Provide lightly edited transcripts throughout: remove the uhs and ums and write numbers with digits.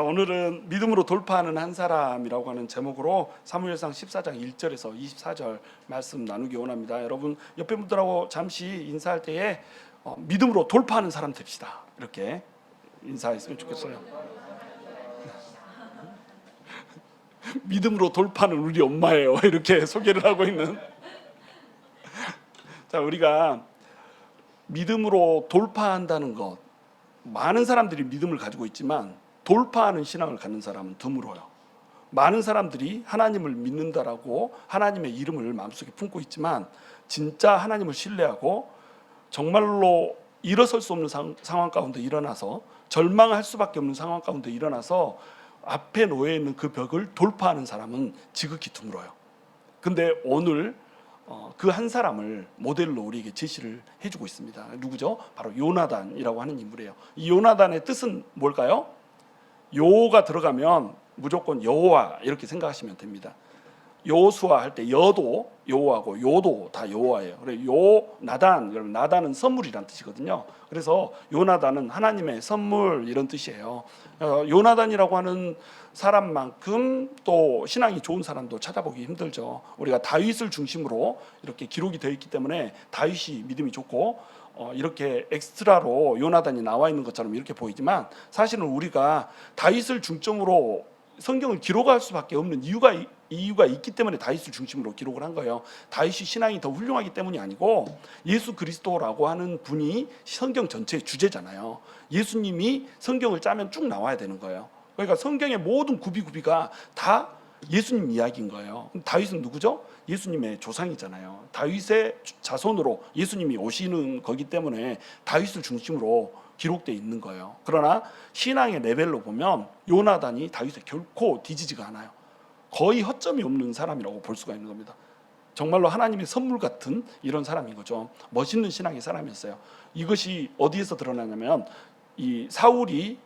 오늘은 믿음으로 돌파하는 한 사람이라고 하는 제목으로 사무엘상 14장 1절에서 24절 말씀 나누기 원합니다. 여러분 옆에 분들하고 잠시 인사할 때에 믿음으로 돌파하는 사람 됩시다, 이렇게 인사했으면 좋겠어요. 믿음으로 돌파는 우리 엄마예요, 이렇게 소개를 하고 있는. 자, 우리가 믿음으로 돌파한다는 것, 많은 사람들이 믿음을 가지고 있지만 돌파하는 신앙을 갖는 사람은 드물어요. 많은 사람들이 하나님을 믿는다라고 하나님의 이름을 마음속에 품고 있지만 진짜 하나님을 신뢰하고 정말로 일어설 수 없는 상황 가운데 일어나서 절망할 수밖에 없는 상황 가운데 일어나서 앞에 놓여 있는 그 벽을 돌파하는 사람은 지극히 드물어요. 근데 오늘 그 한 사람을 모델로 우리에게 제시를 해주고 있습니다. 누구죠? 바로 요나단이라고 하는 인물이에요. 이 요나단의 뜻은 뭘까요? 요가 들어가면 무조건 여호와 이렇게 생각하시면 됩니다. 여호수아 할 때 여도 여호와고 요도 다 여호와예요. 그래서 요나단, 그러면 나단은 선물이란 뜻이거든요. 그래서 요나단은 하나님의 선물 이런 뜻이에요. 요나단이라고 하는 사람만큼 또 신앙이 좋은 사람도 찾아보기 힘들죠. 우리가 다윗을 중심으로 이렇게 기록이 되어 있기 때문에 다윗이 믿음이 좋고 이렇게 엑스트라로 요나단이 나와 있는 것처럼 이렇게 보이지만 사실은 우리가 다윗을 중점으로 성경을 기록할 수밖에 없는 이유가 있기 때문에 다윗을 중심으로 기록을 한 거예요. 다윗이 신앙이 더 훌륭하기 때문이 아니고 예수 그리스도라고 하는 분이 성경 전체의 주제잖아요. 예수님이 성경을 짜면 쭉 나와야 되는 거예요. 그러니까 성경의 모든 구비가 다 예수님 이야기인 거예요. 다윗은 누구죠? 예수님의 조상이잖아요. 다윗의 자손으로 예수님이 오시는 거기 때문에 다윗을 중심으로 기록되어 있는 거예요. 그러나 신앙의 레벨로 보면 요나단이 다윗에 결코 뒤지지가 않아요. 거의 허점이 없는 사람이라고 볼 수가 있는 겁니다. 정말로 하나님의 선물 같은 이런 사람인 거죠. 멋있는 신앙의 사람이었어요. 이것이 어디에서 드러나냐면 이 사울이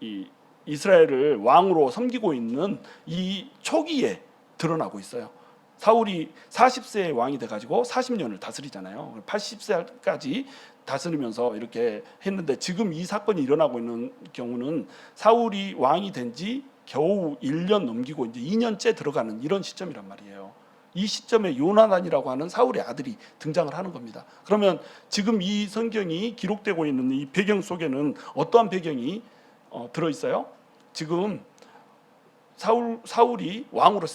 이 이스라엘을 왕으로 섬기고 있는 이 초기에 드러나고 있어요. 사울이 40세의 왕이 돼가지고 40년을 다스리잖아요. 80세까지 다스리면서 이렇게 했는데 지금 이 사건이 일어나고 있는 경우는 사울이 왕이 된 지 겨우 1년 넘기고 이제 2년째 들어가는 이런 시점이란 말이에요. 이 시점에 요나단이라고 하는 사울의 아들이 등장을 하는 겁니다. 그러면 지금 이 성경이 기록되고 있는 이 배경 속에는 어떠한 배경이 들어있어요? 지금 사울이 왕으로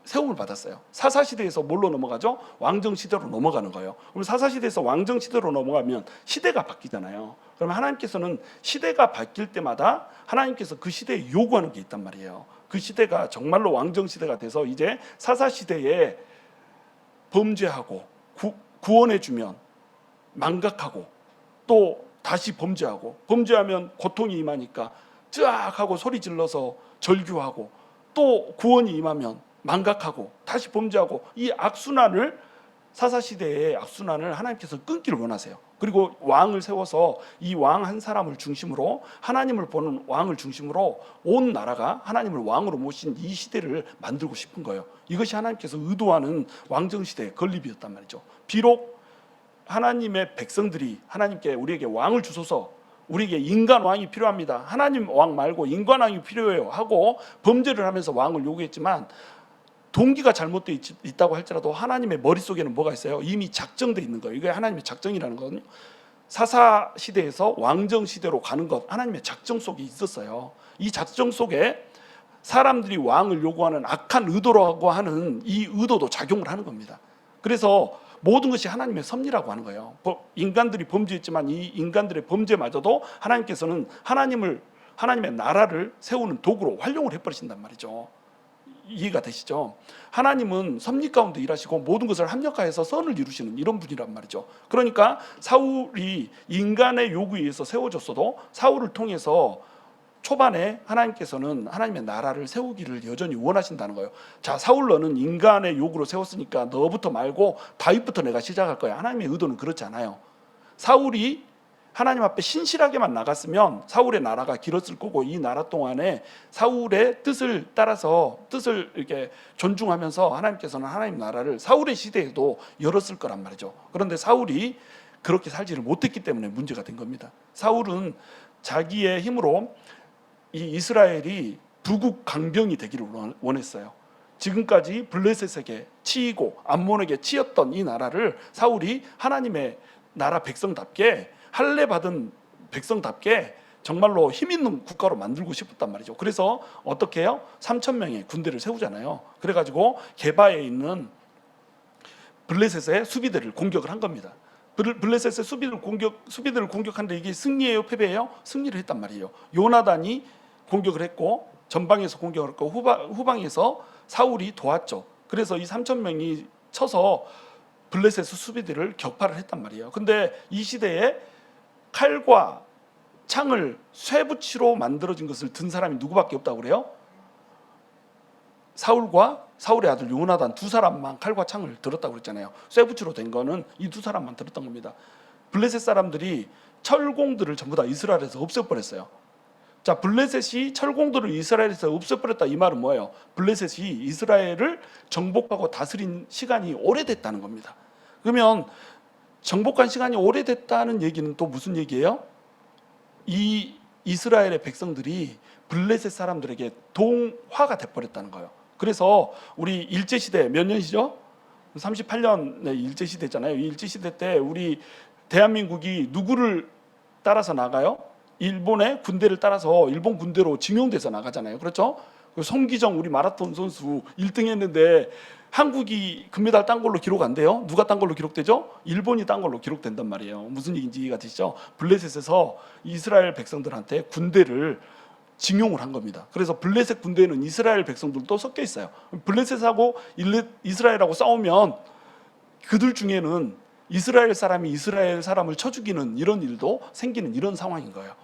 세움을 받았어요. 사사시대에서 뭘로 넘어가죠? 왕정시대로 넘어가는 거예요. 그럼 사사시대에서 왕정시대로 넘어가면 시대가 바뀌잖아요. 그러면 하나님께서는 시대가 바뀔 때마다 하나님께서 그 시대에 요구하는 게 있단 말이에요. 그 시대가 정말로 왕정시대가 돼서 이제 사사시대에 범죄하고 구원해주면 망각하고 또 다시 범죄하면 고통이 임하니까 쫙 하고 소리 질러서 절규하고 또 구원이 임하면 망각하고 다시 범죄하고 이 악순환을 사사시대의 악순환을 하나님께서 끊기를 원하세요. 그리고 왕을 세워서 이 왕 한 사람을 중심으로 하나님을 보는 왕을 중심으로 온 나라가 하나님을 왕으로 모신 이 시대를 만들고 싶은 거예요. 이것이 하나님께서 의도하는 왕정시대의 건립이었단 말이죠. 비록 하나님의 백성들이 하나님께 우리에게 왕을 주소서, 우리에게 인간 왕이 필요합니다, 하나님 왕 말고 인간 왕이 필요해요 하고 범죄를 하면서 왕을 요구했지만 동기가 잘못되어 있다고 할지라도 하나님의 머릿속에는 뭐가 있어요? 이미 작정되어 있는 거예요. 이게 하나님의 작정이라는 거거든요. 사사시대에서 왕정시대로 가는 것, 하나님의 작정 속에 있었어요. 이 작정 속에 사람들이 왕을 요구하는 악한 의도라고 하는 이 의도도 작용을 하는 겁니다. 그래서 모든 것이 하나님의 섭리라고 하는 거예요. 인간들이 범죄했지만 이 인간들의 범죄마저도 하나님께서는 하나님의 나라를 세우는 도구로 활용을 해버리신단 말이죠. 이해가 되시죠? 하나님은 섭리 가운데 일하시고 모든 것을 합력하여서 선을 이루시는 이런 분이란 말이죠. 그러니까 사울이 인간의 요구에 의해서 세워졌어도 사울을 통해서 초반에 하나님께서는 하나님의 나라를 세우기를 여전히 원하신다는 거예요. 자, 사울 너는 인간의 요구로 세웠으니까 너부터 말고 다윗부터 내가 시작할 거야. 하나님의 의도는 그렇지 않아요. 사울이 하나님 앞에 신실하게만 나갔으면 사울의 나라가 길었을 거고 이 나라 동안에 사울의 뜻을 따라서 뜻을 이렇게 존중하면서 하나님께서는 하나님 나라를 사울의 시대에도 열었을 거란 말이죠. 그런데 사울이 그렇게 살지를 못했기 때문에 문제가 된 겁니다. 사울은 자기의 힘으로 이 이스라엘이 부국 강병이 되기를 원했어요. 지금까지 블레셋에게 치이고 암몬에게 치였던 이 나라를 사울이 하나님의 나라 백성답게 할례 받은 백성답게 정말로 힘 있는 국가로 만들고 싶었단 말이죠. 그래서 어떻게 해요? 3천 명의 군대를 세우잖아요. 그래가지고 게바에 있는 블레셋의 수비대를 공격을 한 겁니다. 블레셋의 수비대를 공격하는데 이게 승리예요, 패배예요? 승리를 했단 말이에요. 요나단이 공격을 했고 전방에서 공격을 했고 후방에서 사울이 도왔죠. 그래서 이 3천 명이 쳐서 블레셋의 수비대를 격파를 했단 말이에요. 근데 이 시대에 칼과 창을 쇠붙이로 만들어진 것을 든 사람이 누구밖에 없다고 그래요? 사울과 사울의 아들 요나단 두 사람만 칼과 창을 들었다고 그랬잖아요. 쇠붙이로 된 거는 이 두 사람만 들었던 겁니다. 블레셋 사람들이 철공들을 전부 다 이스라엘에서 없애버렸어요. 자, 블레셋이 철공들을 이스라엘에서 없애버렸다 이 말은 뭐예요? 블레셋이 이스라엘을 정복하고 다스린 시간이 오래됐다는 겁니다. 그러면 정복한 시간이 오래됐다는 얘기는 또 무슨 얘기예요? 이 이스라엘의 백성들이 블레셋 사람들에게 동화가 돼버렸다는 거예요. 그래서 우리 일제시대 몇 년이죠? 38년의 일제시대잖아요. 이 일제시대 때 우리 대한민국이 누구를 따라서 나가요? 일본의 군대를 따라서 일본 군대로 징용돼서 나가잖아요. 그렇죠? 송기정 우리 마라톤 선수 1등 했는데 한국이 금메달 딴 걸로 기록 안 돼요? 누가 딴 걸로 기록되죠? 일본이 딴 걸로 기록된단 말이에요. 무슨 얘기인지 이해가 되시죠? 블레셋에서 이스라엘 백성들한테 군대를 징용을 한 겁니다. 그래서 블레셋 군대에는 이스라엘 백성들도 섞여 있어요. 블레셋하고 이스라엘하고 싸우면 그들 중에는 이스라엘 사람이 이스라엘 사람을 쳐 죽이는 이런 일도 생기는 이런 상황인 거예요.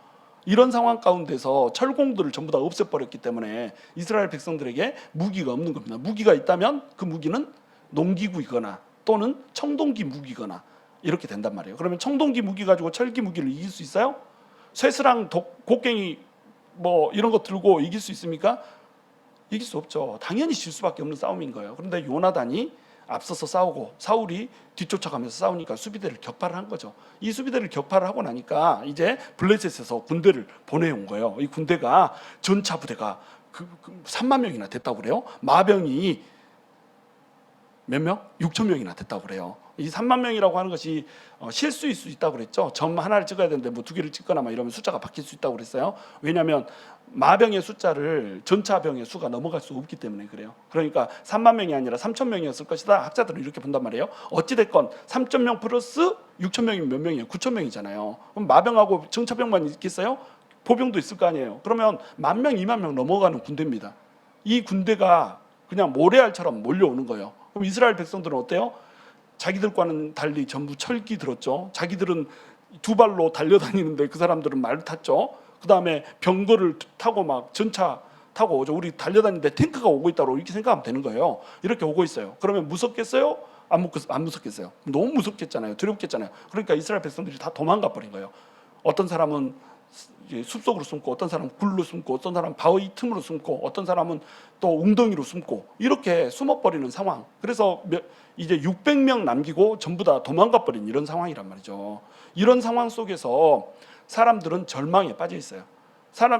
이런 상황 가운데서 철공들을 전부 다 없애버렸기 때문에 이스라엘 백성들에게 무기가 없는 겁니다. 무기가 있다면 그 무기는 농기구이거나 또는 청동기 무기거나 이렇게 된단 말이에요. 그러면 청동기 무기 가지고 철기 무기를 이길 수 있어요? 쇠스랑 곡괭이 뭐 이런 거 들고 이길 수 있습니까? 이길 수 없죠. 당연히 질 수밖에 없는 싸움인 거예요. 그런데 요나단이 앞서서 싸우고 사울이 뒤쫓아가면서 싸우니까 수비대를 격파를 한 거죠. 이 수비대를 격파를 하고 나니까 이제 블레셋에서 군대를 보내온 거예요. 이 군대가 전차 부대가 3만 명이나 됐다고 그래요. 마병이 몇 명? 6천 명이나 됐다고 그래요. 이 3만 명이라고 하는 것이 실수일 수 있다고 그랬죠. 점 하나를 찍어야 되는데 뭐 두 개를 찍거나 막 이러면 숫자가 바뀔 수 있다고 그랬어요. 왜냐하면 마병의 숫자를 전차병의 수가 넘어갈 수 없기 때문에 그래요. 그러니까 3만 명이 아니라 3천 명이었을 것이다. 학자들은 이렇게 본단 말이에요. 어찌됐건 3천 명 플러스 6천 명이면 몇 명이에요? 9천 명이잖아요. 그럼 마병하고 전차병만 있겠어요? 보병도 있을 거 아니에요. 그러면 10,000명, 20,000명 넘어가는 군대입니다. 이 군대가 그냥 모래알처럼 몰려오는 거예요. 그럼 이스라엘 백성들은 어때요? 자기들과는 달리 전부 철기 들었죠. 자기들은 두 발로 달려다니는데 그 사람들은 말을 탔죠. 그 다음에 병거를 타고 막 전차 타고 오죠. 우리 달려다니는데 탱크가 오고 있다고 이렇게 생각하면 되는 거예요. 이렇게 오고 있어요. 그러면 무섭겠어요? 안 무섭겠어요? 너무 무섭겠잖아요. 두렵겠잖아요. 그러니까 이스라엘 백성들이 다 도망가 버린 거예요. 어떤 사람은 숲속으로 숨고, 어떤 사람은 굴로 숨고, 어떤 사람은 바위 틈으로 숨고, 어떤 사람은 또 웅덩이로 숨고, 이렇게 숨어버리는 상황. 그래서 이제 600명 남기고 전부 다 도망가 버린 이런 상황이란 말이죠. 이런 상황 속에서 사람들은 절망에 빠져 있어요.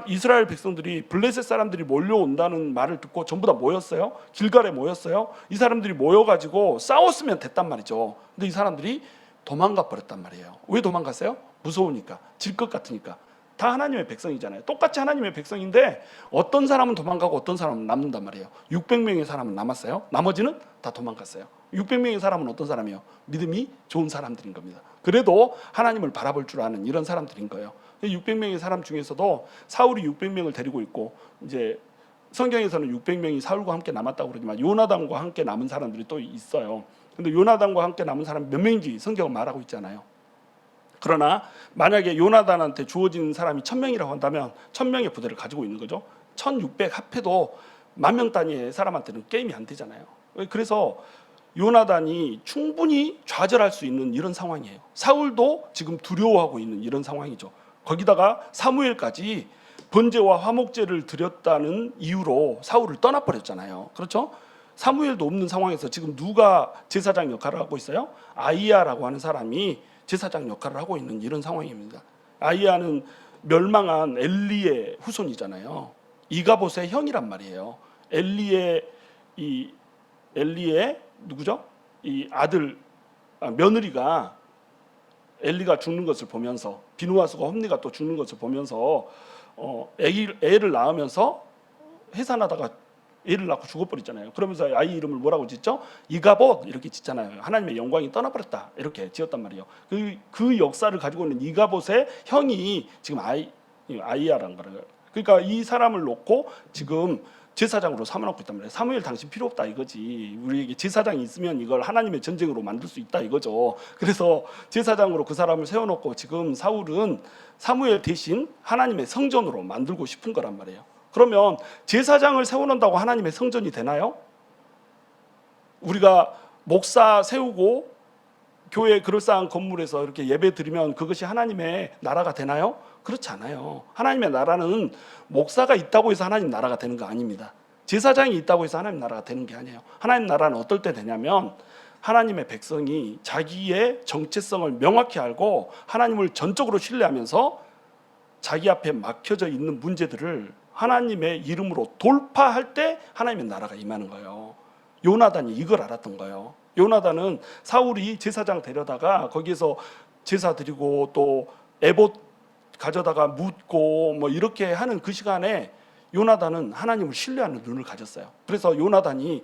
이스라엘 백성들이 블레셋 사람들이 몰려온다는 말을 듣고 전부 다 모였어요. 길갈에 모였어요. 이 사람들이 모여가지고 싸웠으면 됐단 말이죠. 근데 이 사람들이 도망가 버렸단 말이에요. 왜 도망갔어요? 무서우니까, 질 것 같으니까. 다 하나님의 백성이잖아요. 똑같이 하나님의 백성인데 어떤 사람은 도망가고 어떤 사람은 남는단 말이에요. 600명의 사람은 남았어요. 나머지는 다 도망갔어요. 600명의 사람은 어떤 사람이에요? 믿음이 좋은 사람들인 겁니다. 그래도 하나님을 바라볼 줄 아는 이런 사람들인 거예요. 600명의 사람 중에서도 사울이 600명을 데리고 있고, 이제 성경에서는 600명이 사울과 함께 남았다고 그러지만 요나단과 함께 남은 사람들이 또 있어요. 근데 요나단과 함께 남은 사람이 몇 명인지 성경은 말하고 있잖아요. 그러나 만약에 요나단한테 주어진 사람이 1000명이라고 한다면 1000명의 부대를 가지고 있는 거죠. 1600 합해도 10,000명 단위의 사람한테는 게임이 안 되잖아요. 그래서 요나단이 충분히 좌절할 수 있는 이런 상황이에요. 사울도 지금 두려워하고 있는 이런 상황이죠. 거기다가 사무엘까지 번제와 화목제를 드렸다는 이유로 사울을 떠나버렸잖아요. 그렇죠? 사무엘도 없는 상황에서 지금 누가 제사장 역할을 하고 있어요? 아이야라고 하는 사람이 제사장 역할을 하고 있는 이런 상황입니다. 아이야는 멸망한 엘리의 후손이잖아요. 이가봇의 형이란 말이에요. 엘리의 누구죠? 이 아들 며느리가 엘리가 죽는 것을 보면서, 비누하스가 홈리가 또 죽는 것을 보면서 애를 낳으면서 해산하다가 애를 낳고 죽어버렸잖아요. 그러면서 아이 이름을 뭐라고 짓죠? 이가봇 이렇게 짓잖아요. 하나님의 영광이 떠나버렸다 이렇게 지었단 말이에요. 그 역사를 가지고 있는 이가봇의 형이 지금 아이야라는 거예요. 그러니까 이 사람을 놓고 지금 제사장으로 삼아놓고 있단 말이에요. 사무엘 당신 필요 없다 이거지. 우리에게 제사장이 있으면 이걸 하나님의 전쟁으로 만들 수 있다 이거죠. 그래서 제사장으로 그 사람을 세워놓고 지금 사울은 사무엘 대신 하나님의 성전으로 만들고 싶은 거란 말이에요. 그러면 제사장을 세워놓는다고 하나님의 성전이 되나요? 우리가 목사 세우고 교회 그럴싸한 건물에서 이렇게 예배 드리면 그것이 하나님의 나라가 되나요? 그렇지 않아요. 하나님의 나라는 목사가 있다고 해서 하나님 나라가 되는 거 아닙니다. 제사장이 있다고 해서 하나님 나라가 되는 게 아니에요. 하나님 나라는 어떨 때 되냐면 하나님의 백성이 자기의 정체성을 명확히 알고 하나님을 전적으로 신뢰하면서 자기 앞에 막혀져 있는 문제들을 하나님의 이름으로 돌파할 때 하나님의 나라가 임하는 거예요. 요나단이 이걸 알았던 거예요. 요나단은 사울이 제사장 데려다가 거기에서 제사 드리고 또 에봇 가져다가 묻고 뭐 이렇게 하는 그 시간에 요나단은 하나님을 신뢰하는 눈을 가졌어요. 그래서 요나단이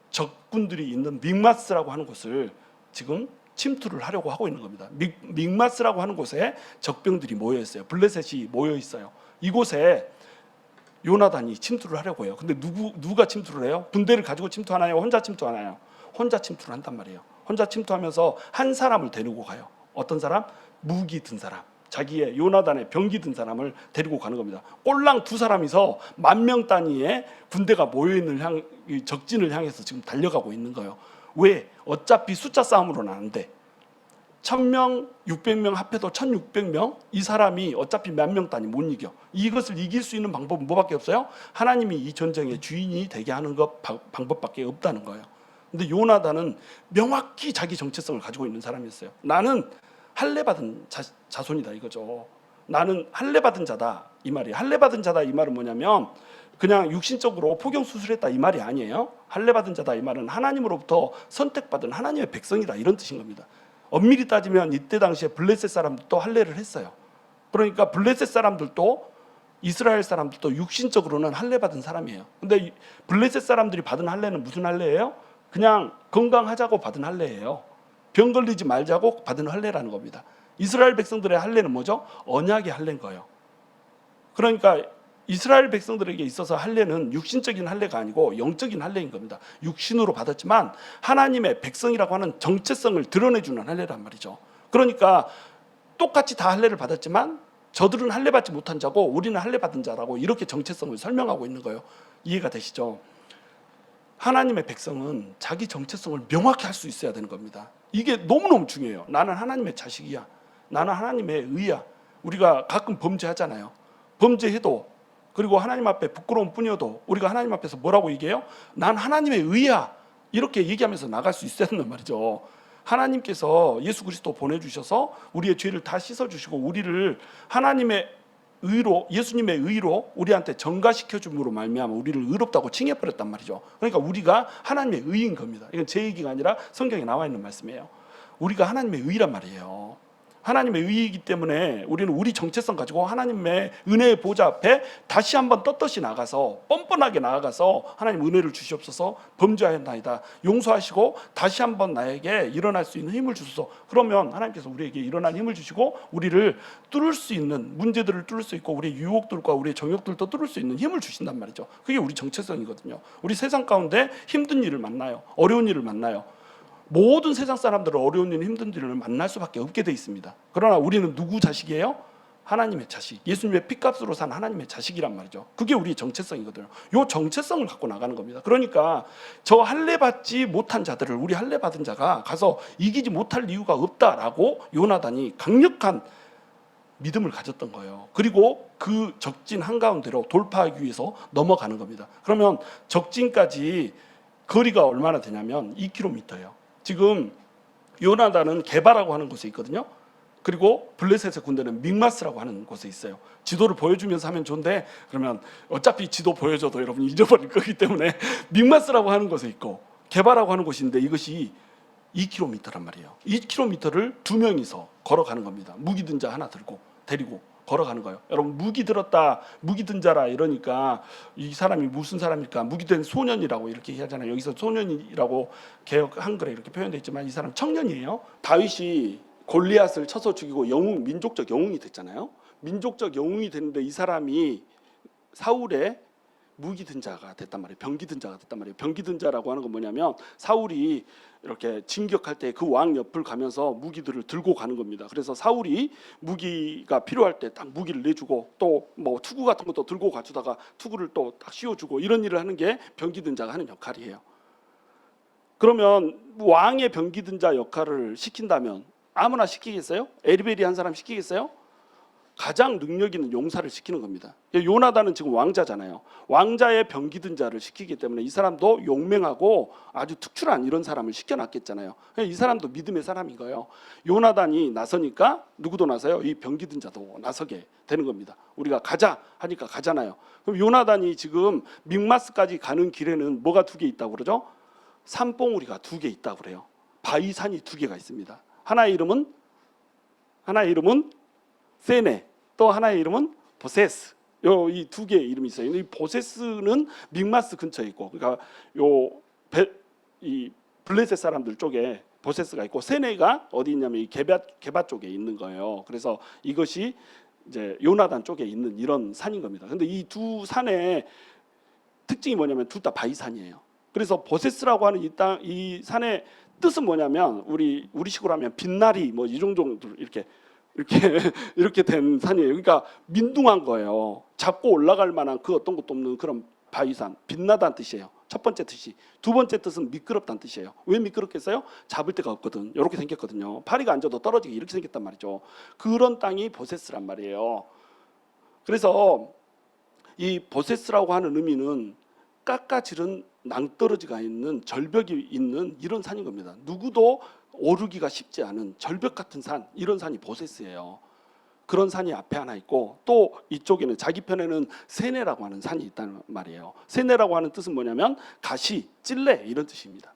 적군들이 있는 믹마스라고 하는 곳을 지금 침투를 하려고 하고 있는 겁니다. 믹마스라고 하는 곳에 적병들이 모여 있어요. 블레셋이 모여 있어요. 이곳에 요나단이 침투를 하려고 해요. 근데 누가 침투를 해요? 군대를 가지고 침투하나요? 혼자 침투하나요? 혼자 침투를 한단 말이에요. 혼자 침투하면서 한 사람을 데리고 가요. 어떤 사람? 무기 든 사람. 자기의 요나단의 병기 든 사람을 데리고 가는 겁니다. 꼴랑 두 사람이서 10,000명 단위의 군대가 모여있는 적진을 향해서 지금 달려가고 있는 거예요. 왜? 어차피 숫자 싸움으로는 안 돼. 1,000명, 600명 합해도 1,600명? 이 사람이 어차피 몇 명 단위 못 이겨. 이것을 이길 수 있는 방법은 뭐밖에 없어요? 하나님이 이 전쟁의 주인이 되게 하는 방법밖에 없다는 거예요. 근데 요나단은 명확히 자기 정체성을 가지고 있는 사람이었어요. 나는 할례받은 자손이다 이거죠. 나는 할례받은 자다 이 말이에요. 할례받은 자다 이 말은 뭐냐면 그냥 육신적으로 포경 수술했다 이 말이 아니에요. 할례받은 자다 이 말은 하나님으로부터 선택받은 하나님의 백성이다 이런 뜻인 겁니다. 엄밀히 따지면 이때 당시에 블레셋 사람들도 할례를 했어요. 그러니까 블레셋 사람들도 이스라엘 사람들도 육신적으로는 할례받은 사람이에요. 근데 블레셋 사람들이 받은 할례는 무슨 할례예요? 그냥 건강하자고 받은 할례예요. 병 걸리지 말자고 받은 할례라는 겁니다. 이스라엘 백성들의 할례는 뭐죠? 언약의 할례인 거예요. 그러니까 이스라엘 백성들에게 있어서 할례는 육신적인 할례가 아니고 영적인 할례인 겁니다. 육신으로 받았지만 하나님의 백성이라고 하는 정체성을 드러내주는 할례란 말이죠. 그러니까 똑같이 다 할례를 받았지만 저들은 할례 받지 못한 자고 우리는 할례 받은 자라고 이렇게 정체성을 설명하고 있는 거예요. 이해가 되시죠? 하나님의 백성은 자기 정체성을 명확히 할 수 있어야 되는 겁니다. 이게 너무너무 중요해요. 나는 하나님의 자식이야. 나는 하나님의 의야. 우리가 가끔 범죄하잖아요. 범죄해도 그리고 하나님 앞에 부끄러운 뿐이어도 우리가 하나님 앞에서 뭐라고 얘기해요? 난 하나님의 의야. 이렇게 얘기하면서 나갈 수 있어야 된단 말이죠. 하나님께서 예수 그리스도 보내주셔서 우리의 죄를 다 씻어주시고 우리를 하나님의 의로, 예수님의 의로 우리한테 전가시켜줌으로 말미암아 우리를 의롭다고 칭해버렸단 말이죠. 그러니까 우리가 하나님의 의인 겁니다. 이건 제 얘기가 아니라 성경에 나와 있는 말씀이에요. 우리가 하나님의 의란 말이에요. 하나님의 의이기 때문에 우리는 우리 정체성 가지고 하나님의 은혜의 보좌 앞에 다시 한번 떳떳이 나가서 뻔뻔하게 나아가서 하나님 은혜를 주시옵소서, 범죄하였나이다 용서하시고 다시 한번 나에게 일어날 수 있는 힘을 주소서. 그러면 하나님께서 우리에게 일어난 힘을 주시고 우리를 뚫을 수 있는 문제들을 뚫을 수 있고 우리의 유혹들과 우리의 정욕들도 뚫을 수 있는 힘을 주신단 말이죠. 그게 우리 정체성이거든요. 우리 세상 가운데 힘든 일을 만나요. 어려운 일을 만나요. 모든 세상 사람들은 어려운 일, 힘든 일을 만날 수밖에 없게 돼 있습니다. 그러나 우리는 누구 자식이에요? 하나님의 자식. 예수님의 피값으로 산 하나님의 자식이란 말이죠. 그게 우리의 정체성이거든요. 이 정체성을 갖고 나가는 겁니다. 그러니까 저 할례받지 못한 자들을 우리 할례받은 자가 가서 이기지 못할 이유가 없다라고 요나단이 강력한 믿음을 가졌던 거예요. 그리고 그 적진 한가운데로 돌파하기 위해서 넘어가는 겁니다. 그러면 적진까지 거리가 얼마나 되냐면 2km예요. 지금 요나단은 게바라고 하는 곳에 있거든요. 그리고 블레셋의 군대는 믹마스라고 하는 곳에 있어요. 지도를 보여주면서 하면 좋은데 그러면 어차피 지도 보여줘도 여러분이 잊어버릴 거기 때문에 믹마스라고 하는 곳에 있고 게바라고 하는 곳인데 이것이 2km란 말이에요. 2km를 두 명이서 걸어가는 겁니다. 무기 든 자 하나 들고 데리고 걸어가는 거예요. 여러분 무기 들었다, 무기 든 자라 이러니까 이 사람이 무슨 사람일까? 무기 된 소년이라고 이렇게 하잖아요. 여기서 소년이라고 개역 한글에 이렇게 표현되어 있지만 이 사람 청년이에요. 다윗이 골리앗을 쳐서 죽이고 영웅, 민족적 영웅이 됐잖아요. 민족적 영웅이 됐는데 이 사람이 사울의 무기 든 자가 됐단 말이에요. 병기 든 자가 됐단 말이에요. 병기 든 자라고 하는 건 뭐냐면 사울이 이렇게 진격할 때 그 왕 옆을 가면서 무기들을 들고 가는 겁니다. 그래서 사울이 무기가 필요할 때 딱 무기를 내주고 또 뭐 투구 같은 것도 들고 가주다가 투구를 또 딱 씌워주고 이런 일을 하는 게 병기 든 자가 하는 역할이에요. 그러면 왕의 병기 든 자 역할을 시킨다면 아무나 시키겠어요? 에리벨이 한 사람 시키겠어요? 가장 능력 있는 용사를 시키는 겁니다. 요나단은 지금 왕자잖아요. 왕자의 병기 든 자를 시키기 때문에 이 사람도 용맹하고 아주 특출한 이런 사람을 시켜놨겠잖아요. 이 사람도 믿음의 사람인 거예요. 요나단이 나서니까 누구도 나서요? 이 병기 든 자도 나서게 되는 겁니다. 우리가 가자 하니까 가잖아요. 그럼 요나단이 지금 믹마스까지 가는 길에는 뭐가 두 개 있다고 그러죠? 산봉우리가 두 개 있다고 그래요. 바위산이 두 개가 있습니다. 하나의 이름은 세네, 또 하나의 이름은 보세스. 이 두 개의 이름이 있어요. 이 보세스는 믹마스 근처에 있고, 그러니까 이 블레셋 사람들 쪽에 보세스가 있고, 세네가 어디 있냐면 이 게바 쪽에 있는 거예요. 그래서 이것이 이제 요나단 쪽에 있는 이런 산인 겁니다. 근데 이 두 산의 특징이 뭐냐면 둘 다 바위산이에요. 그래서 보세스라고 하는 이 산의 뜻은 뭐냐면 우리식으로 하면 빛나리 뭐 이 정도 이렇게 된 산이에요. 그러니까 민둥한 거예요. 잡고 올라갈 만한 그 어떤 것도 없는 그런 바위산, 빛나다는 뜻이에요. 첫 번째 뜻이. 두 번째 뜻은 미끄럽다는 뜻이에요. 왜 미끄럽겠어요? 잡을 데가 없거든. 이렇게 생겼거든요. 파리가 앉아도 떨어지게 이렇게 생겼단 말이죠. 그런 땅이 보세스란 말이에요. 그래서 이 보세스라고 하는 의미는 깎아지른 낭떠러지가 있는 절벽이 있는 이런 산인 겁니다. 누구도 오르기가 쉽지 않은 절벽 같은 산, 이런 산이 보세스예요. 그런 산이 앞에 하나 있고 또 이쪽에는 자기 편에는 세네라고 하는 산이 있다는 말이에요. 세네라고 하는 뜻은 뭐냐면 가시, 찔레 이런 뜻입니다.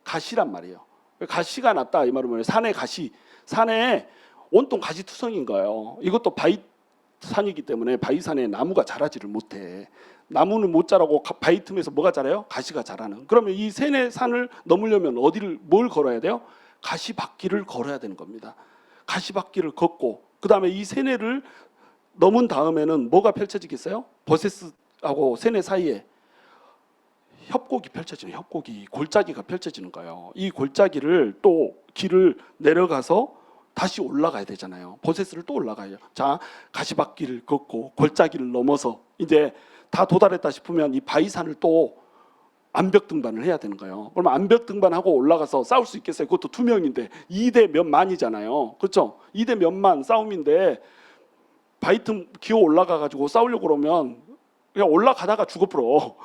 가시란 말이에요. 가시가 났다 이 말은 뭐예요? 산에 가시, 산에 온통 가시투성인 거예요. 이것도 바위산이기 때문에 바위산에 나무가 자라지를 못해. 나무는 못 자라고 바위 틈에서 뭐가 자라요? 가시가 자라는. 그러면 이 세네 산을 넘으려면 뭘 걸어야 돼요? 가시바퀴를 걸어야 되는 겁니다. 가시바퀴를 걷고 그 다음에 이 세네를 넘은 다음에는 뭐가 펼쳐지겠어요? 보세스하고 세네 사이에 협곡이 펼쳐지는, 협곡이 골짜기가 펼쳐지는 거예요. 이 골짜기를 또 길을 내려가서 다시 올라가야 되잖아요. 보세스를 또 올라가요. 자, 가시바퀴를 걷고 골짜기를 넘어서 이제 다 도달했다 싶으면 이 바위산을 또 암벽 등반을 해야 되는 거예요. 그럼 암벽 등반하고 올라가서 싸울 수 있겠어요? 그것도 두 명인데 2대 몇만이잖아요. 그렇죠? 2대 몇만 싸움인데 바위틈 기어 올라가 가지고 싸우려고 그러면 그냥 올라가다가 죽어버려.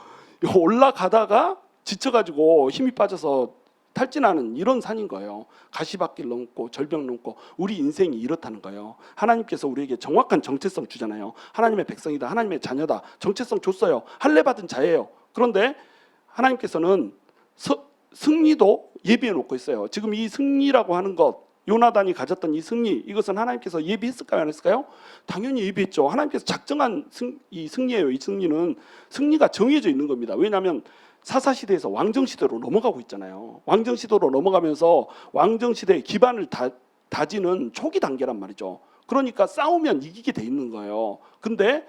올라가다가 지쳐가지고 힘이 빠져서 탈진하는 이런 산인 거예요. 가시밭길 넘고 절벽 넘고 우리 인생이 이렇다는 거예요. 하나님께서 우리에게 정확한 정체성 주잖아요. 하나님의 백성이다, 하나님의 자녀다, 정체성 줬어요. 할례 받은 자예요. 그런데 하나님께서는 승리도 예비해 놓고 있어요. 지금 이 승리라고 하는 것, 요나단이 가졌던 이 승리, 이것은 하나님께서 예비했을까요? 안 했을까요? 당연히 예비했죠. 하나님께서 작정한 이 승리예요. 이 승리는 승리가 정해져 있는 겁니다. 왜냐하면 사사시대에서 왕정시대로 넘어가고 있잖아요. 왕정시대로 넘어가면서 왕정시대의 기반을 다지는 초기 단계란 말이죠. 그러니까 싸우면 이기게 돼 있는 거예요. 근데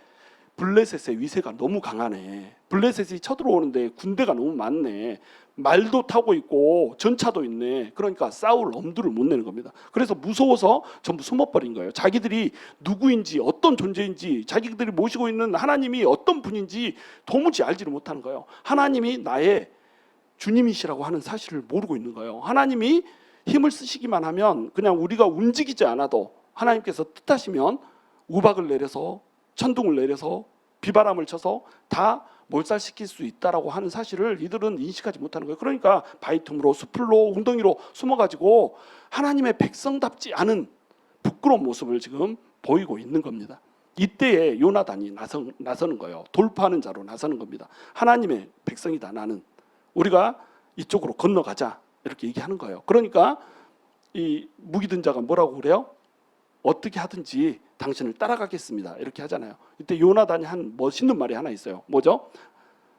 블레셋의 위세가 너무 강하네. 블레셋이 쳐들어오는데 군대가 너무 많네. 말도 타고 있고 전차도 있네. 그러니까 싸울 엄두를 못 내는 겁니다. 그래서 무서워서 전부 숨어버린 거예요. 자기들이 누구인지 어떤 존재인지 자기들이 모시고 있는 하나님이 어떤 분인지 도무지 알지를 못하는 거예요. 하나님이 나의 주님이시라고 하는 사실을 모르고 있는 거예요. 하나님이 힘을 쓰시기만 하면 그냥 우리가 움직이지 않아도 하나님께서 뜻하시면 우박을 내려서 천둥을 내려서 비바람을 쳐서 다 몰살시킬 수 있다라고 하는 사실을 이들은 인식하지 못하는 거예요. 그러니까 바위 틈으로 숲으로 웅덩이로 숨어가지고 하나님의 백성답지 않은 부끄러운 모습을 지금 보이고 있는 겁니다. 이때에 요나단이 나서는 거예요. 돌파하는 자로 나서는 겁니다. 하나님의 백성이다 나는. 우리가 이쪽으로 건너가자 이렇게 얘기하는 거예요. 그러니까 이 무기든 자가 뭐라고 그래요? 어떻게 하든지 당신을 따라가겠습니다 이렇게 하잖아요. 이때 요나단이 한 멋있는 말이 하나 있어요. 뭐죠?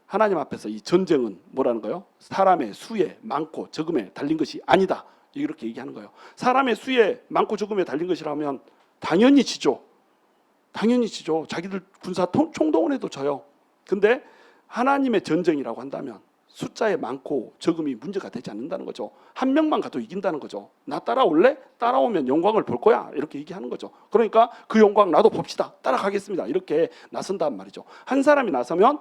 하나님 앞에서 이 전쟁은 뭐라는 거예요? 사람의 수에 많고 적음에 달린 것이 아니다 이렇게 얘기하는 거예요. 사람의 수에 많고 적음에 달린 것이라면 당연히 지죠. 당연히 지죠. 자기들 군사 총동원해도 져요. 근데 하나님의 전쟁이라고 한다면 숫자에 많고 적음이 문제가 되지 않는다는 거죠. 한 명만 가도 이긴다는 거죠. 나 따라올래? 따라오면 영광을 볼 거야 이렇게 얘기하는 거죠. 그러니까 그 영광 나도 봅시다. 따라가겠습니다. 이렇게 나선단 말이죠. 한 사람이 나서면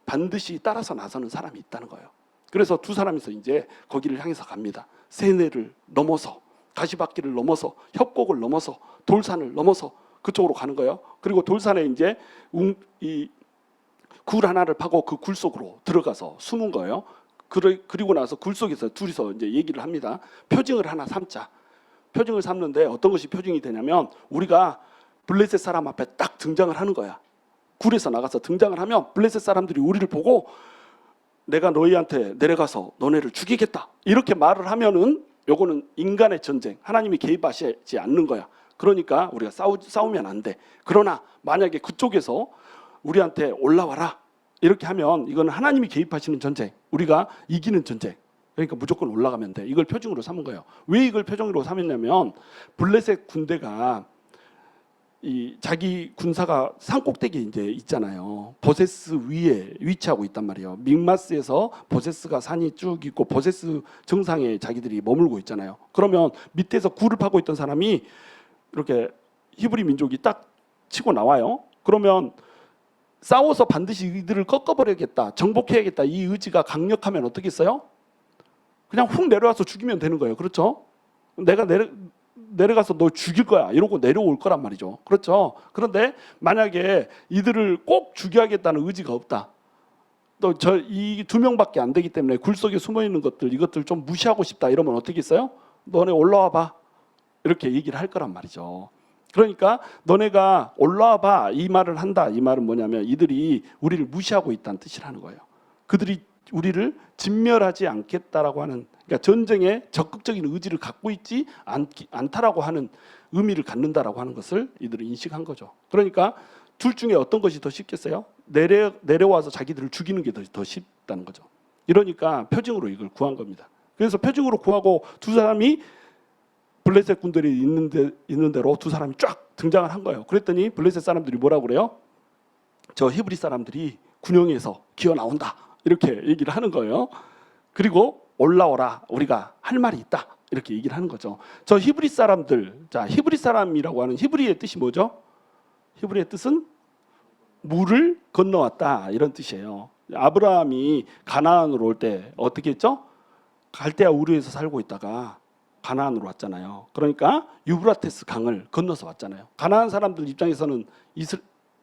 반드시 따라서 나서는 사람이 있다는 거예요. 그래서 두 사람이서 이제 거기를 향해서 갑니다. 세네를 넘어서 가시밭길을 넘어서 협곡을 넘어서 돌산을 넘어서 그쪽으로 가는 거예요. 그리고 돌산에 이제 이 굴 하나를 파고 그 굴 속으로 들어가서 숨은 거예요. 그리고 나서 굴 속에서 둘이서 이제 얘기를 합니다. 표징을 하나 삼자. 표징을 삼는데 어떤 것이 표징이 되냐면 우리가 블레셋 사람 앞에 딱 등장을 하는 거야. 굴에서 나가서 등장을 하면 블레셋 사람들이 우리를 보고 내가 너희한테 내려가서 너네를 죽이겠다 이렇게 말을 하면은 요거는 인간의 전쟁, 하나님이 개입하시지 않는 거야. 그러니까 우리가 싸우면 안 돼. 그러나 만약에 그쪽에서 우리한테 올라와라 이렇게 하면 이건 하나님이 개입하시는 전쟁, 우리가 이기는 전쟁. 그러니까 무조건 올라가면 돼. 이걸 표징으로 삼은 거예요. 왜 이걸 표징으로 삼았냐면 블레셋 군대가 이 자기 군사가 산꼭대기에 이제 있잖아요. 보세스 위에 위치하고 있단 말이에요. 믹마스에서 보세스가 산이 쭉 있고 보세스 정상에 자기들이 머물고 있잖아요. 그러면 밑에서 굴을 파고 있던 사람이 이렇게 히브리 민족이 딱 치고 나와요. 그러면 싸워서 반드시 이들을 꺾어버려야겠다, 정복해야겠다 이 의지가 강력하면 어떻겠어요? 그냥 훅 내려와서 죽이면 되는 거예요. 그렇죠? 내가 내려가서 너 죽일 거야 이러고 내려올 거란 말이죠. 그렇죠? 그런데 만약에 이들을 꼭 죽여야겠다는 의지가 없다. 또 이 두 명밖에 안 되기 때문에 굴 속에 숨어 있는 이것들 좀 무시하고 싶다 이러면 어떻게 했어요? 너네 올라와 봐 이렇게 얘기를 할 거란 말이죠. 그러니까 너네가 올라와 봐 이 말을 한다. 이 말은 뭐냐면 이들이 우리를 무시하고 있다는 뜻이라는 거예요. 그들이 우리를 진멸하지 않겠다라고 하는, 그러니까 전쟁에 적극적인 의지를 갖고 있지 않다라고 하는 의미를 갖는다라고 하는 것을 이들은 인식한 거죠. 그러니까 둘 중에 어떤 것이 더 쉽겠어요? 내려와서 자기들을 죽이는 게 더 쉽다는 거죠. 이러니까 표징으로 이걸 구한 겁니다. 그래서 표징으로 구하고 두 사람이 블레셋 군들이 있는 대로 두 사람이 쫙 등장을 한 거예요. 그랬더니 블레셋 사람들이 뭐라고 그래요? 저 히브리 사람들이 군영에서 기어 나온다 이렇게 얘기를 하는 거예요. 그리고 올라오라 우리가 할 말이 있다 이렇게 얘기를 하는 거죠. 저 히브리 사람들, 자 히브리 사람이라고 하는 히브리의 뜻이 뭐죠? 히브리의 뜻은 물을 건너왔다 이런 뜻이에요. 아브라함이 가나안으로 올 때 어떻게 했죠? 갈대아 우르에서 살고 있다가 가나안으로 왔잖아요. 그러니까 유브라테스 강을 건너서 왔잖아요. 가나안 사람들 입장에서는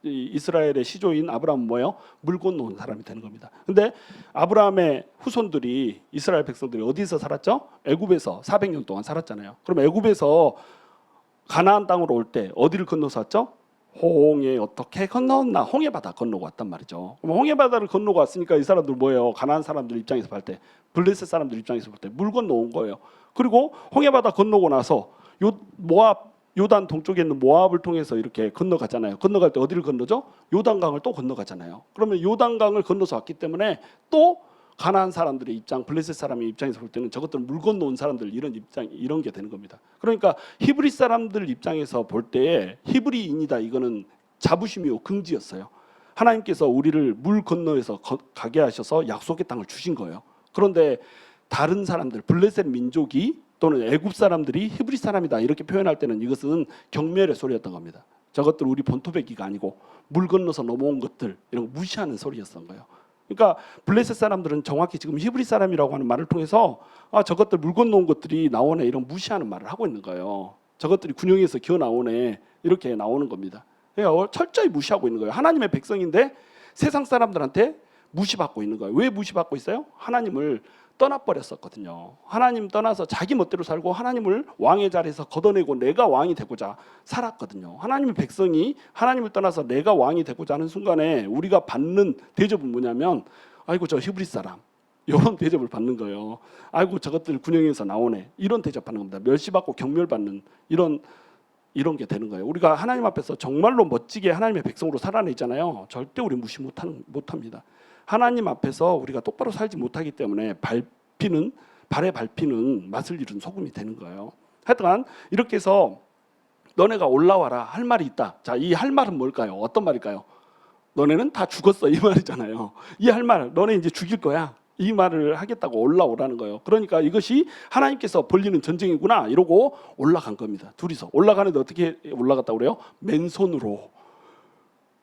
이스라엘의 시조인 아브라함은 뭐예요? 물 건너온 사람이 되는 겁니다. 근데 아브라함의 후손들이 이스라엘 백성들이 어디서 살았죠? 애굽에서 400년 동안 살았잖아요. 그럼 애굽에서 가나안 땅으로 올 때 어디를 건너서 왔죠? 홍해 어떻게 건너왔나? 홍해바다 건너고 왔단 말이죠. 그럼 홍해바다를 건너고 왔으니까 이 사람들 뭐예요? 가나안 사람들 입장에서 볼 때, 블레셋 사람들 입장에서 볼 때 물 건너온 거예요. 그리고 홍해바다 건너고 나서 요단 동쪽에 있는 모압을 통해서 이렇게 건너가잖아요. 건너갈 때 어디를 건너죠? 요단강을 또 건너가잖아요. 그러면 요단강을 건너서 왔기 때문에 또 가나안 사람들의 입장, 블레셋 사람의 입장에서 볼 때는 저것들은 물 건너온 사람들 이런 게 되는 겁니다. 그러니까 히브리 사람들 입장에서 볼 때 히브리인이다 이거는 자부심이요 긍지였어요. 하나님께서 우리를 물 건너에서 가게 하셔서 약속의 땅을 주신 거예요. 그런데 다른 사람들, 블레셋 민족이 또는 애굽 사람들이 히브리 사람이다 이렇게 표현할 때는 이것은 경멸의 소리였던 겁니다. 저것들 우리 본토배기가 아니고 물 건너서 넘어온 것들 이런 거 무시하는 소리였던 거예요. 그러니까 블레셋 사람들은 정확히 지금 히브리 사람이라고 하는 말을 통해서 저것들 물 건너온 것들이 나오네 이런 무시하는 말을 하고 있는 거예요. 저것들이 군영에서 기어 나오네 이렇게 나오는 겁니다. 그러니까 철저히 무시하고 있는 거예요. 하나님의 백성인데 세상 사람들한테 무시받고 있는 거예요. 왜 무시받고 있어요? 하나님을 떠나버렸었거든요. 하나님 떠나서 자기 멋대로 살고 하나님을 왕의 자리에서 걷어내고 내가 왕이 되고자 살았거든요. 하나님의 백성이 하나님을 떠나서 내가 왕이 되고자 하는 순간에 우리가 받는 대접은 뭐냐면 아이고 저 히브리 사람 이런 대접을 받는 거예요. 아이고 저것들 군영에서 나오네 이런 대접받는 겁니다. 멸시받고 경멸받는 이런 게 되는 거예요. 우리가 하나님 앞에서 정말로 멋지게 하나님의 백성으로 살아내잖아요. 절대 우리 무시 못합니다. 하나님 앞에서 우리가 똑바로 살지 못하기 때문에 발에 밟히는 맛을 잃은 소금이 되는 거예요. 하여간 이렇게 해서 너네가 올라와라 할 말이 있다. 자, 이 할 말은 뭘까요? 어떤 말일까요? 너네는 다 죽었어 이 말이잖아요. 이 할 말, 너네 이제 죽일 거야. 이 말을 하겠다고 올라오라는 거예요. 그러니까 이것이 하나님께서 벌리는 전쟁이구나 이러고 올라간 겁니다. 둘이서 올라가는데 어떻게 올라갔다고 그래요? 맨손으로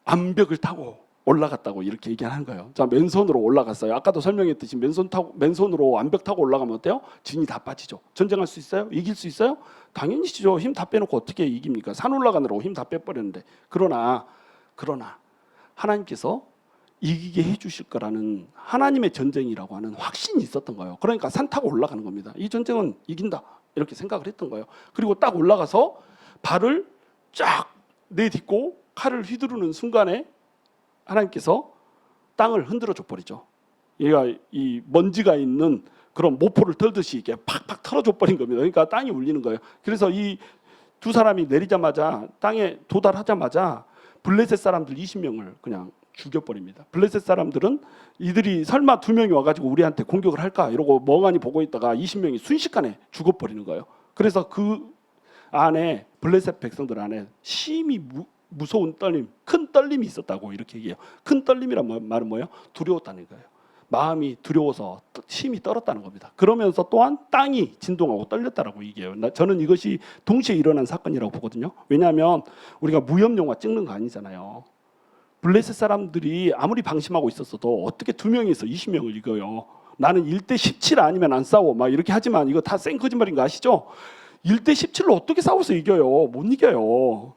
암벽을 타고 올라갔다고 이렇게 얘기하는 거예요. 자, 맨손으로 올라갔어요. 아까도 설명했듯이 맨손으로 암벽 타고 올라가면 어때요? 진이 다 빠지죠. 전쟁할 수 있어요? 이길 수 있어요? 당연히죠. 힘 다 빼놓고 어떻게 이깁니까? 산 올라가느라고 힘 다 빼버렸는데. 그러나 하나님께서 이기게 해주실 거라는 하나님의 전쟁이라고 하는 확신이 있었던 거예요. 그러니까 산 타고 올라가는 겁니다. 이 전쟁은 이긴다 이렇게 생각을 했던 거예요. 그리고 딱 올라가서 발을 쫙 내딛고 칼을 휘두르는 순간에 하나님께서 땅을 흔들어 줘 버리죠. 얘가 이 먼지가 있는 그런 모포를 털듯이 이게 팍팍 털어줘 버린 겁니다. 그러니까 땅이 울리는 거예요. 그래서 이 두 사람이 내리자마자 땅에 도달하자마자 블레셋 사람들 20명을 그냥 죽여버립니다. 블레셋 사람들은 이들이 설마 2명이 와가지고 우리한테 공격을 할까 이러고 멍하니 보고 있다가 20명이 순식간에 죽어버리는 거예요. 그래서 그 안에 블레셋 백성들 안에 심히 무서운 떨림, 큰 떨림이 있었다고 이렇게 얘기해요. 큰 떨림이란 말은 뭐예요? 두려웠다는 거예요. 마음이 두려워서 심히 떨었다는 겁니다. 그러면서 또한 땅이 진동하고 떨렸다라고 얘기해요. 저는 이것이 동시에 일어난 사건이라고 보거든요. 왜냐하면 우리가 무협 영화 찍는 거 아니잖아요. 블레셋 사람들이 아무리 방심하고 있었어도 어떻게 2명이서 20명을 이겨요. 나는 1대 17 아니면 안 싸워 막 이렇게 하지만 이거 다 생 거짓말인 거 아시죠? 1대 17로 어떻게 싸워서 이겨요? 못 이겨요.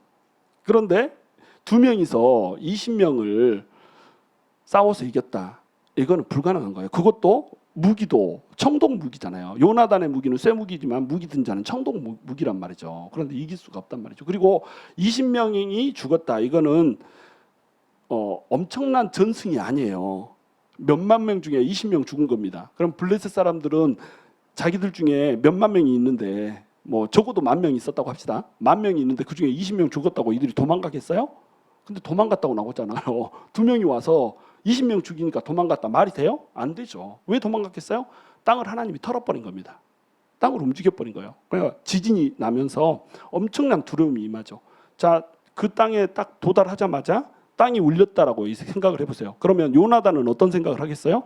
그런데 2명이서 20명을 싸워서 이겼다. 이거는 불가능한 거예요. 그것도 무기도 청동 무기잖아요. 요나단의 무기는 쇠 무기지만 무기 든 자는 청동 무기란 말이죠. 그런데 이길 수가 없단 말이죠. 그리고 20명이 죽었다. 이거는 엄청난 전승이 아니에요. 몇만 명 중에 20명 죽은 겁니다. 그럼 블레셋 사람들은 자기들 중에 몇만 명이 있는데 뭐 적어도 10,000명이 있었다고 합시다. 10,000명이 있는데 그중에 20명 죽었다고 이들이 도망가겠어요? 근데 도망갔다고 나오잖아요. 2명이 와서 20명 죽이니까 도망갔다. 말이 돼요? 안 되죠. 왜 도망갔겠어요? 땅을 하나님이 털어버린 겁니다. 땅을 움직여버린 거예요. 그러니까 지진이 나면서 엄청난 두려움이 임하죠. 자, 그 땅에 딱 도달하자마자 땅이 울렸다라고 생각을 해보세요. 그러면 요나단은 어떤 생각을 하겠어요?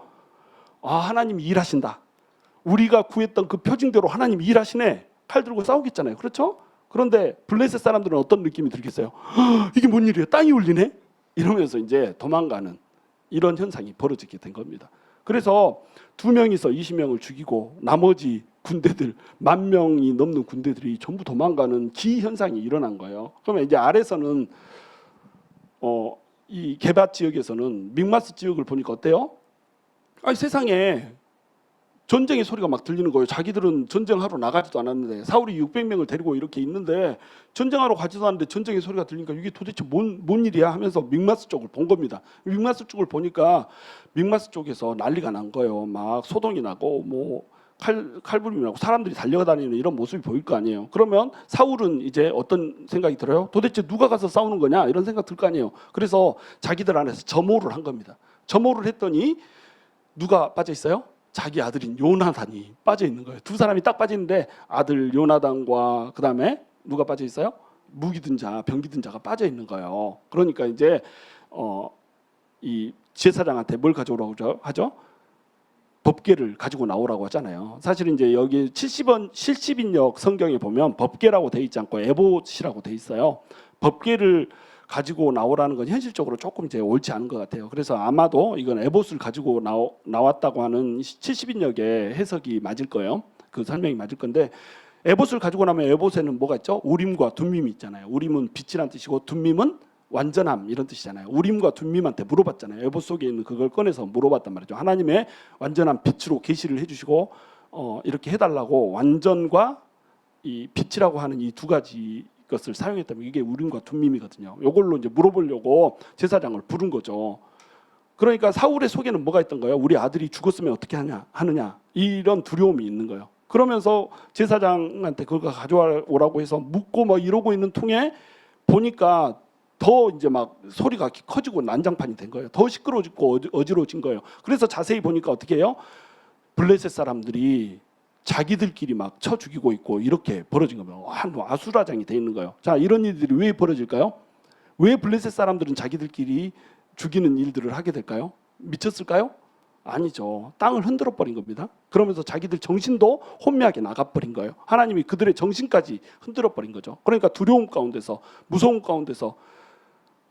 아, 하나님이 일하신다. 우리가 구했던 그 표징대로 하나님이 일하시네. 칼 들고 싸우겠잖아요. 그렇죠? 그런데 블레셋 사람들은 어떤 느낌이 들겠어요? 이게 뭔 일이에요? 땅이 울리네? 이러면서 이제 도망가는 이런 현상이 벌어지게 된 겁니다. 그래서 2명이서 20명을 죽이고 나머지 군대들 10,000명이 넘는 군대들이 전부 도망가는 기현상이 일어난 거예요. 그러면 이제 아래서는 이 게바 지역에서는 믹마스 지역을 보니까 어때요? 아니 세상에 전쟁의 소리가 막 들리는 거예요. 자기들은 전쟁하러 나가지도 않았는데 사울이 600명을 데리고 이렇게 있는데 전쟁하러 가지도 않는데 전쟁의 소리가 들리니까 이게 도대체 뭔 일이야 하면서 믹마스 쪽을 본 겁니다. 믹마스 쪽을 보니까 믹마스 쪽에서 난리가 난 거예요. 막 소동이 나고 뭐 칼부림이 나고 사람들이 달려다니는 이런 모습이 보일 거 아니에요. 그러면 사울은 이제 어떤 생각이 들어요? 도대체 누가 가서 싸우는 거냐 이런 생각 들 거 아니에요. 그래서 자기들 안에서 점호를 한 겁니다. 점호를 했더니 누가 빠져 있어요? 자기 아들인 요나단이 빠져 있는 거예요. 두 사람이 딱 빠지는데 아들 요나단과 그 다음에 누가 빠져 있어요? 무기 든 자, 병기 든 자가 빠져 있는 거예요. 그러니까 이제 이 제사장한테 뭘 가져오라고 하죠? 법궤를 가지고 나오라고 하잖아요. 사실 이제 여기 70인역 성경에 보면 법궤라고 돼 있지 않고 에봇이라고 돼 있어요. 법궤를 가지고 나오라는 건 현실적으로 조금 이제 옳지 않은 것 같아요. 그래서 아마도 이건 에봇을 가지고 나왔다고 하는 70인역의 해석이 맞을 거예요. 그 설명이 맞을 건데 에봇을 가지고 나면 에봇에는 뭐가 있죠? 우림과 둠밈이 있잖아요. 우림은 빛이란 뜻이고 둠밈은 완전함 이런 뜻이잖아요. 우림과 둠밈한테 물어봤잖아요. 에봇 속에 있는 그걸 꺼내서 물어봤단 말이죠. 하나님의 완전한 빛으로 계시를 해주시고 이렇게 해달라고 완전과 이 빛이라고 하는 이 두 가지 것을 사용했다면 이게 우림과 둠밈이거든요. 이걸로 이제 물어보려고 제사장을 부른 거죠. 그러니까 사울의 속에는 뭐가 있던 거예요? 우리 아들이 죽었으면 어떻게 하느냐 이런 두려움이 있는 거예요. 그러면서 제사장한테 그거 가져오라고 해서 묻고 뭐 이러고 있는 통에 보니까 더 이제 막 소리가 커지고 난장판이 된 거예요. 더 시끄러워지고 어지러워진 거예요. 그래서 자세히 보니까 어떻게 해요? 블레셋 사람들이 자기들끼리 막 쳐 죽이고 있고 이렇게 벌어진 겁니다. 한 아수라장이 돼 있는 거예요. 자, 이런 일들이 왜 벌어질까요? 왜 블레셋 사람들은 자기들끼리 죽이는 일들을 하게 될까요? 미쳤을까요? 아니죠. 땅을 흔들어 버린 겁니다. 그러면서 자기들 정신도 혼미하게 나가버린 거예요. 하나님이 그들의 정신까지 흔들어 버린 거죠. 그러니까 두려움 가운데서, 무서움 가운데서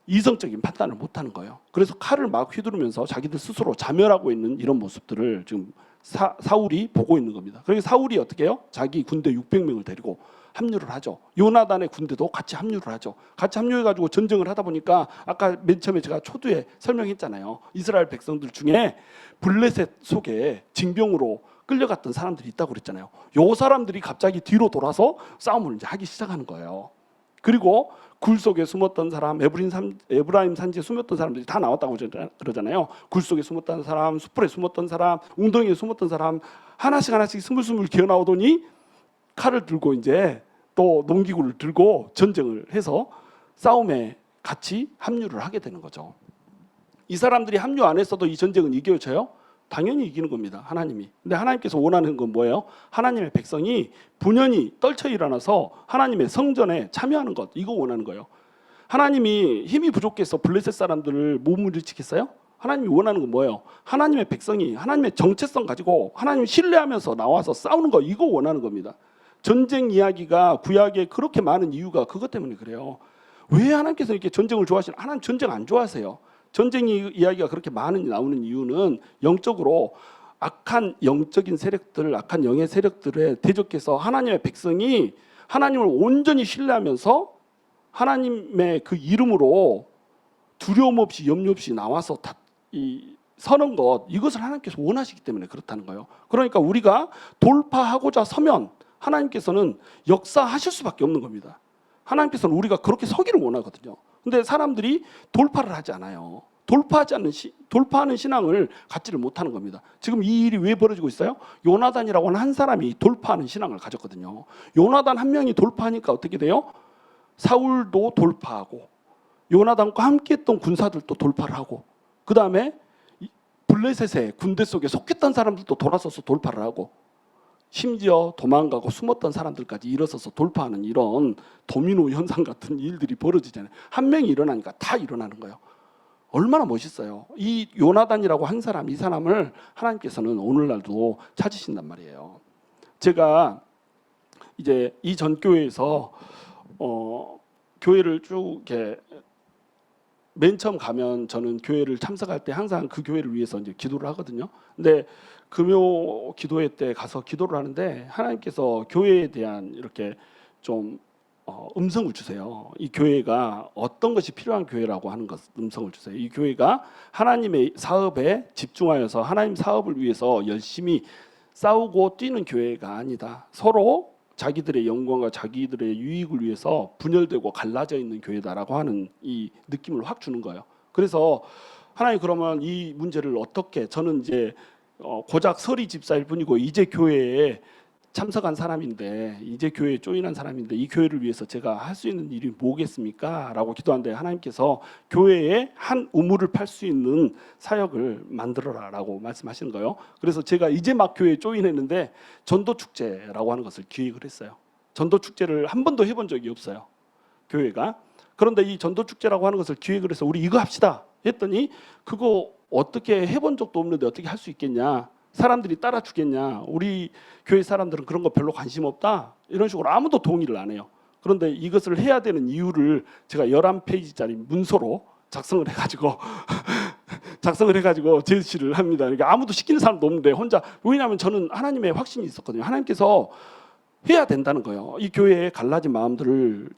이성적인 판단을 못하는 거예요. 그래서 칼을 막 휘두르면서 자기들 스스로 자멸하고 있는 이런 모습들을 지금 사울이 보고 있는 겁니다. 그래서 사울이 어떻게 해요? 자기 군대 600명을 데리고 합류를 하죠. 요나단의 군대도 같이 합류를 하죠. 같이 합류해가지고 전쟁을 하다 보니까 아까 맨 처음에 제가 초두에 설명했잖아요. 이스라엘 백성들 중에 블레셋 속에 징병으로 끌려갔던 사람들이 있다고 그랬잖아요. 요 사람들이 갑자기 뒤로 돌아서 싸움을 이제 하기 시작하는 거예요. 그리고 굴 속에 숨었던 사람, 에브라임 산지에 숨었던 사람들이 다 나왔다고 그러잖아요. 굴 속에 숨었던 사람, 숯불에 숨었던 사람, 웅덩이에 숨었던 사람 하나씩 스물스물 기어 나오더니 칼을 들고 이제 또 농기구를 들고 전쟁을 해서 싸움에 같이 합류를 하게 되는 거죠. 이 사람들이 합류 안 했어도 이 전쟁은 이겨져요? 당연히 이기는 겁니다. 하나님이. 근데 하나님께서 원하는 건 뭐예요? 하나님의 백성이 분연히 떨쳐 일어나서 하나님의 성전에 참여하는 것. 이거 원하는 거예요. 하나님이 힘이 부족해서 블레셋 사람들을 못 물리치겠어요? 하나님이 원하는 건 뭐예요? 하나님의 백성이 하나님의 정체성 가지고 하나님을 신뢰하면서 나와서 싸우는 거. 이거 원하는 겁니다. 전쟁 이야기가 구약에 그렇게 많은 이유가 그것 때문에 그래요. 왜 하나님께서 이렇게 전쟁을 좋아하시나? 하나님 전쟁 안 좋아하세요. 전쟁 이야기가 그렇게 많이 나오는 이유는 영적으로 악한 영적인 세력들, 악한 영의 세력들에 대적해서 하나님의 백성이 하나님을 온전히 신뢰하면서 하나님의 그 이름으로 두려움 없이 염려 없이 나와서 서는 것, 이것을 하나님께서 원하시기 때문에 그렇다는 거예요. 그러니까 우리가 돌파하고자 서면 하나님께서는 역사하실 수밖에 없는 겁니다. 하나님께서는 우리가 그렇게 서기를 원하거든요. 근데 사람들이 돌파를 하지 않아요. 돌파하는 신앙을 갖지를 못하는 겁니다. 지금 이 일이 왜 벌어지고 있어요? 요나단이라고 하는 한 사람이 돌파하는 신앙을 가졌거든요. 요나단 한 명이 돌파하니까 어떻게 돼요? 사울도 돌파하고 요나단과 함께했던 군사들도 돌파를 하고 그 다음에 블레셋의 군대 속에 속했던 사람들도 돌아서서 돌파를 하고 심지어 도망가고 숨었던 사람들까지 일어서서 돌파하는 이런 도미노 현상 같은 일들이 벌어지잖아요. 한 명이 일어나니까 다 일어나는 거예요. 얼마나 멋있어요. 이 요나단이라고 한 사람, 이 사람을 하나님께서는 오늘날도 찾으신단 말이에요. 제가 이제 이 전 교회에서 교회를 쭉 이렇게 맨 처음 가면 저는 교회를 참석할 때 항상 그 교회를 위해서 이제 기도를 하거든요. 근데 금요 기도회 때 가서 기도를 하는데 하나님께서 교회에 대한 이렇게 좀 음성을 주세요. 이 교회가 어떤 것이 필요한 교회라고 하는 것 음성을 주세요. 이 교회가 하나님의 사업에 집중하여서 하나님 사업을 위해서 열심히 싸우고 뛰는 교회가 아니다. 서로 자기들의 영광과 자기들의 유익을 위해서 분열되고 갈라져 있는 교회다라고 하는 이 느낌을 확 주는 거예요. 그래서 하나님 그러면 이 문제를 어떻게 저는 이제 고작 서리 집사일 뿐이고 이제 교회에 참석한 사람인데 이제 교회에 조인한 사람인데 이 교회를 위해서 제가 할 수 있는 일이 뭐겠습니까? 라고 기도하는데 하나님께서 교회에 한 우물을 팔 수 있는 사역을 만들어라 라고 말씀하시는 거예요. 그래서 제가 이제 막 교회에 조인했는데 전도축제라고 하는 것을 기획을 했어요. 전도축제를 한 번도 해본 적이 없어요. 교회가. 그런데 이 전도축제라고 하는 것을 기획을 해서 우리 이거 합시다 했더니 그거 어떻게 해본 적도 없는데 어떻게 할 수 있겠냐? 사람들이 따라 주겠냐? 우리 교회 사람들은 그런 거 별로 관심 없다. 이런 식으로 아무도 동의를 안 해요. 그런데 이것을 해야 되는 이유를 제가 11페이지짜리 문서로 작성을 해가지고 제시를 합니다. 그러니까 아무도 시키는 사람도 없는데 혼자. 왜냐하면 저는 하나님의 확신이 있었거든요. 하나님께서 해야 된다는 거예요. 이 교회에 갈라진 마음들을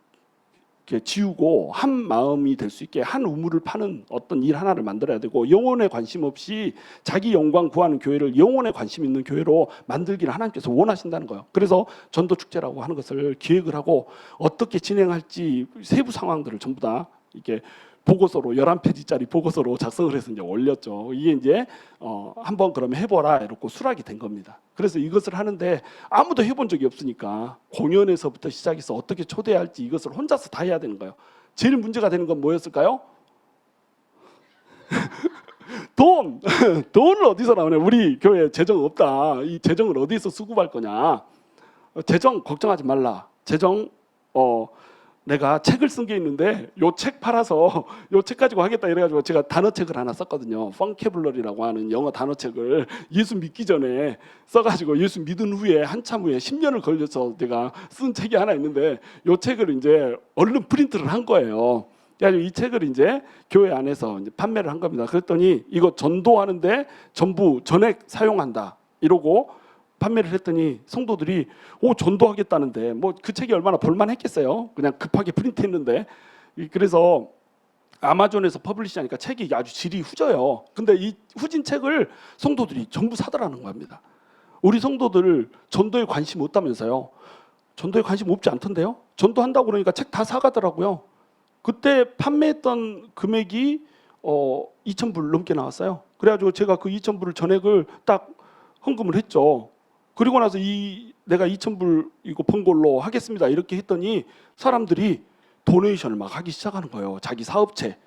이렇게 지우고 한 마음이 될 수 있게 한 우물을 파는 어떤 일 하나를 만들어야 되고, 영혼에 관심 없이 자기 영광 구하는 교회를 영혼에 관심 있는 교회로 만들기를 하나님께서 원하신다는 거예요. 그래서 전도 축제라고 하는 것을 기획을 하고 어떻게 진행할지 세부 상황들을 전부 다 이렇게 보고서로 11페이지짜리 보고서로 작성을 해서 이제 올렸죠. 이게 이제 한번 그러면 해보라 이렇게 수락이 된 겁니다. 그래서 이것을 하는데 아무도 해본 적이 없으니까 공연에서부터 시작해서 어떻게 초대할지 이것을 혼자서 다 해야 되는 거예요. 제일 문제가 되는 건 뭐였을까요? 돈을 어디서 나오냐? 우리 교회 재정 없다. 이 재정을 어디서 수급할 거냐? 재정 걱정하지 말라. 재정 내가 책을 쓴 게 있는데 요 책 팔아서 요 책 가지고 하겠다 이래가지고 제가 단어책을 하나 썼거든요. 펑케블러리라고 하는 영어 단어책을 예수 믿기 전에 써가지고 예수 믿은 후에 한참 후에 10년을 걸려서 제가 쓴 책이 하나 있는데 요 책을 이제 얼른 프린트를 한 거예요. 그래서 이 책을 이제 교회 안에서 이제 판매를 한 겁니다. 그랬더니 이거 전도하는데 전부 전액 사용한다 이러고 판매를 했더니 성도들이 전도하겠다는데 뭐 그 책이 얼마나 볼만했겠어요. 그냥 급하게 프린트했는데. 그래서 아마존에서 퍼블리시하니까 책이 아주 질이 후져요. 근데 이 후진 책을 성도들이 전부 사더라는 겁니다. 우리 성도들 전도에 관심 없다면서요. 전도에 관심 없지 않던데요. 전도한다고 그러니까 책 다 사가더라고요. 그때 판매했던 금액이 2,000불 넘게 나왔어요. 그래가지고 제가 그 2,000불을 전액을 딱 헌금을 했죠. 그리고 나서 내가 2,000불 이거 번 걸로 하겠습니다 이렇게 했더니 사람들이 도네이션을 막 하기 시작하는 거예요. 자기 사업체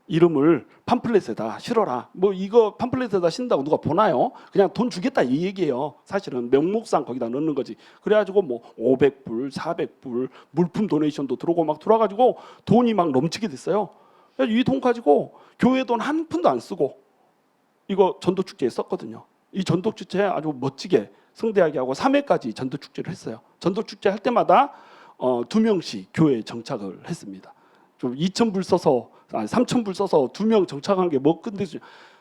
이름을 팜플렛에다 실어라. 뭐 이거 팜플렛에다 신다고 누가 보나요? 그냥 돈 주겠다 이 얘기예요. 사실은 명목상 거기다 넣는 거지. 그래가지고 뭐 500불, 400불 물품 도네이션도 들어오고 막 들어와가지고 돈이 막 넘치게 됐어요. 이 돈 가지고 교회 돈 한 푼도 안 쓰고 이거 전도축제에 썼거든요. 이 전도축제 아주 멋지게 성대하게 하고 3회까지 전도축제를 했어요. 전도축제 할 때마다 2명씩 교회에 정착을 했습니다. 좀 2,000불 써서 3,000불 써서 2명 정착한 게 뭐 근데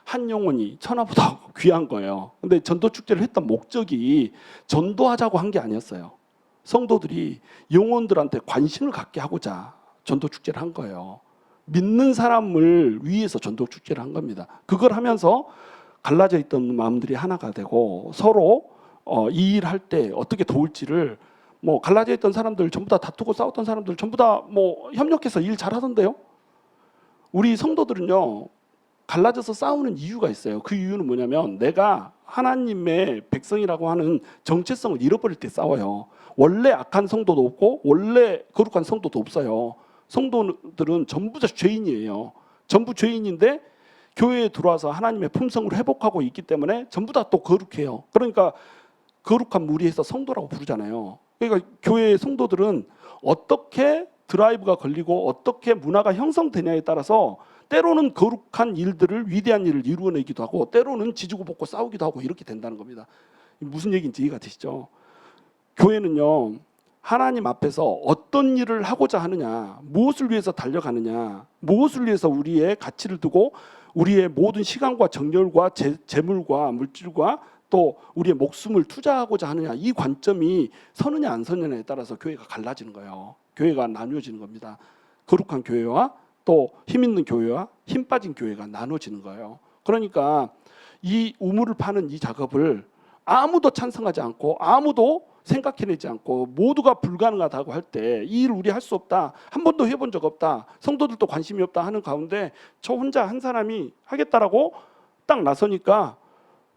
한 영혼이 천하보다 귀한 거예요. 근데 전도축제를 했던 목적이 전도하자고 한 게 아니었어요. 성도들이 영혼들한테 관심을 갖게 하고자 전도축제를 한 거예요. 믿는 사람을 위해서 전도축제를 한 겁니다. 그걸 하면서 갈라져 있던 마음들이 하나가 되고 서로 이 일할 때 어떻게 도울지를 뭐 갈라져 있던 사람들 전부 다 다투고 싸웠던 사람들 전부 다 뭐 협력해서 일 잘하던데요. 우리 성도들은요 갈라져서 싸우는 이유가 있어요. 그 이유는 뭐냐면 내가 하나님의 백성이라고 하는 정체성을 잃어버릴 때 싸워요. 원래 악한 성도도 없고 원래 거룩한 성도도 없어요. 성도들은 전부 다 죄인이에요. 전부 죄인인데 교회에 들어와서 하나님의 품성을 회복하고 있기 때문에 전부 다 또 거룩해요. 그러니까 거룩한 무리에서 성도라고 부르잖아요. 그러니까 교회의 성도들은 어떻게 드라이브가 걸리고 어떻게 문화가 형성되냐에 따라서 때로는 거룩한 일들을 위대한 일을 이루어내기도 하고 때로는 지지고 볶고 싸우기도 하고 이렇게 된다는 겁니다. 무슨 얘기인지 이해가 되시죠? 교회는요 하나님 앞에서 어떤 일을 하고자 하느냐, 무엇을 위해서 달려가느냐, 무엇을 위해서 우리의 가치를 두고 우리의 모든 시간과 정열과 재물과 물질과 또 우리의 목숨을 투자하고자 하느냐, 이 관점이 서느냐 안 서느냐에 따라서 교회가 갈라지는 거예요. 교회가 나누어지는 겁니다. 거룩한 교회와 또 힘 있는 교회와 힘 빠진 교회가 나눠지는 거예요. 그러니까 이 우물을 파는 이 작업을 아무도 찬성하지 않고 아무도 생각해내지 않고 모두가 불가능하다고 할 때 이 일 우리 할 수 없다, 한 번도 해본 적 없다, 성도들도 관심이 없다 하는 가운데 저 혼자 한 사람이 하겠다라고 딱 나서니까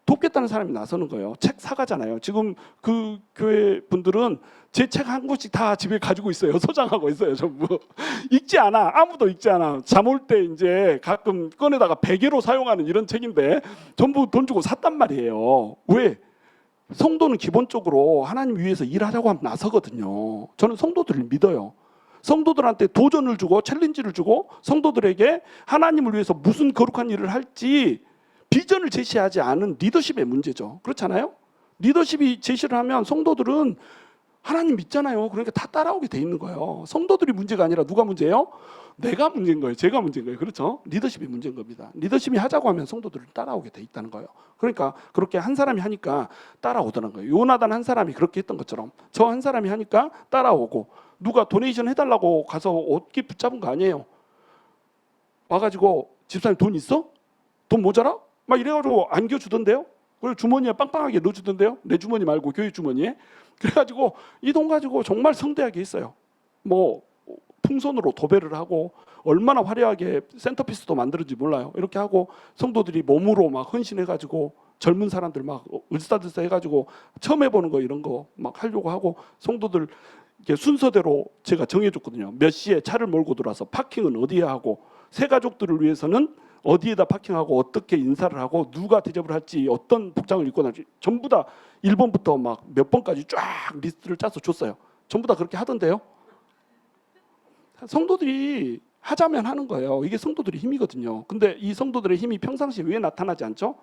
돕겠다는 사람이 나서는 거예요. 책 사가잖아요. 지금 그 교회 분들은 제 책 한 권씩 다 집에 가지고 있어요. 소장하고 있어요. 전부 읽지 않아. 아무도 읽지 않아. 잠 올 때 이제 가끔 꺼내다가 베개로 사용하는 이런 책인데 전부 돈 주고 샀단 말이에요. 왜? 성도는 기본적으로 하나님 위해서 일하자고 하면 나서거든요. 저는 성도들을 믿어요. 성도들한테 도전을 주고 챌린지를 주고 성도들에게 하나님을 위해서 무슨 거룩한 일을 할지 비전을 제시하지 않은 리더십의 문제죠. 그렇잖아요? 리더십이 제시를 하면 성도들은 하나님 믿잖아요. 그러니까 다 따라오게 돼 있는 거예요. 성도들이 문제가 아니라 누가 문제예요? 내가 문제인 거예요. 제가 문제인 거예요. 그렇죠? 리더십이 문제인 겁니다. 리더십이 하자고 하면 성도들을 따라오게 돼 있다는 거예요. 그러니까 그렇게 한 사람이 하니까 따라오더라는 거예요. 요나단 한 사람이 그렇게 했던 것처럼 저 한 사람이 하니까 따라오고 누가 도네이션 해달라고 가서 어깨 붙잡은 거 아니에요. 와가지고 집사님 돈 있어? 돈 모자라? 막 이래가지고 안겨주던데요. 그걸 주머니에 빵빵하게 넣어주던데요. 내 주머니 말고 교회 주머니에. 그래가지고 이 돈 가지고 정말 성대하게 했어요. 뭐 풍선으로 도배를 하고 얼마나 화려하게 센터피스도 만들었는지 몰라요. 이렇게 하고 성도들이 몸으로 막 헌신해가지고 젊은 사람들 막 을사들사 해가지고 처음 해보는 거 이런 거 막 하려고 하고 성도들 이렇게 순서대로 제가 정해줬거든요. 몇 시에 차를 몰고 들어와서 파킹은 어디에 하고 새 가족들을 위해서는 어디에다 파킹하고 어떻게 인사를 하고 누가 대접을 할지 어떤 복장을 입고 나지 전부 다 1번부터 막 몇 번까지 쫙 리스트를 짜서 줬어요. 전부 다 그렇게 하던데요. 성도들이 하자면 하는 거예요. 이게 성도들의 힘이거든요. 근데 이 성도들의 힘이 평상시에 왜 나타나지 않죠?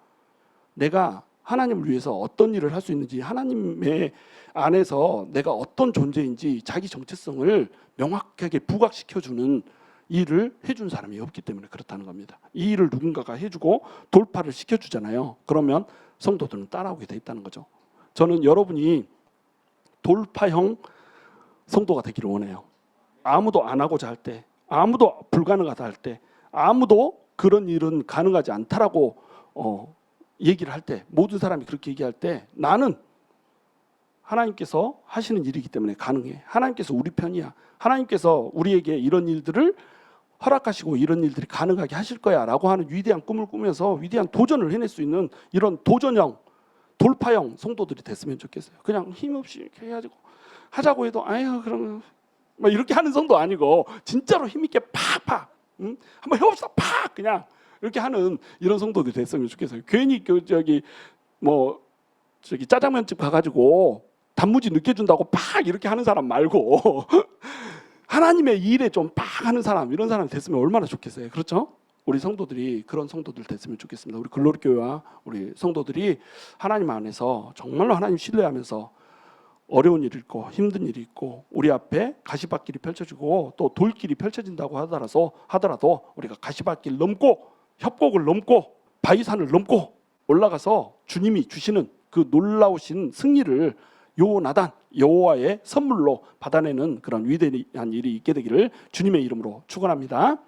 내가 하나님을 위해서 어떤 일을 할 수 있는지 하나님의 안에서 내가 어떤 존재인지 자기 정체성을 명확하게 부각시켜주는 일을 해준 사람이 없기 때문에 그렇다는 겁니다. 이 일을 누군가가 해주고 돌파를 시켜주잖아요. 그러면 성도들은 따라오게 돼 있다는 거죠. 저는 여러분이 돌파형 성도가 되기를 원해요. 아무도 안 하고자 할 때, 아무도 불가능하다 할 때, 아무도 그런 일은 가능하지 않다라고 얘기를 할 때, 모든 사람이 그렇게 얘기할 때 나는 하나님께서 하시는 일이기 때문에 가능해. 하나님께서 우리 편이야. 하나님께서 우리에게 이런 일들을 허락하시고 이런 일들이 가능하게 하실 거야 라고 하는 위대한 꿈을 꾸면서 위대한 도전을 해낼 수 있는 이런 도전형, 돌파형 성도들이 됐으면 좋겠어요. 그냥 힘없이 이렇게 해가지고 하자고 해도 아유 그러면 막 이렇게 하는 성도 아니고 진짜로 힘있게 팍팍 한번 해봅시다 팍 그냥 이렇게 하는 이런 성도들이 됐으면 좋겠어요. 괜히 저기 짜장면집 가가지고 단무지 늦게 준다고 팍 이렇게 하는 사람 말고 하나님의 일에 좀 팍 하는 사람 이런 사람이 됐으면 얼마나 좋겠어요. 그렇죠? 우리 성도들이 그런 성도들 됐으면 좋겠습니다. 우리 글로리 교회와 우리 성도들이 하나님 안에서 정말로 하나님 신뢰하면서 어려운 일이 있고 힘든 일이 있고 우리 앞에 가시밭길이 펼쳐지고 또 돌길이 펼쳐진다고 하더라도 우리가 가시밭길 넘고 협곡을 넘고 바위산을 넘고 올라가서 주님이 주시는 그 놀라우신 승리를 요나단 여호와의 선물로 받아내는 그런 위대한 일이 있게 되기를 주님의 이름으로 축원합니다.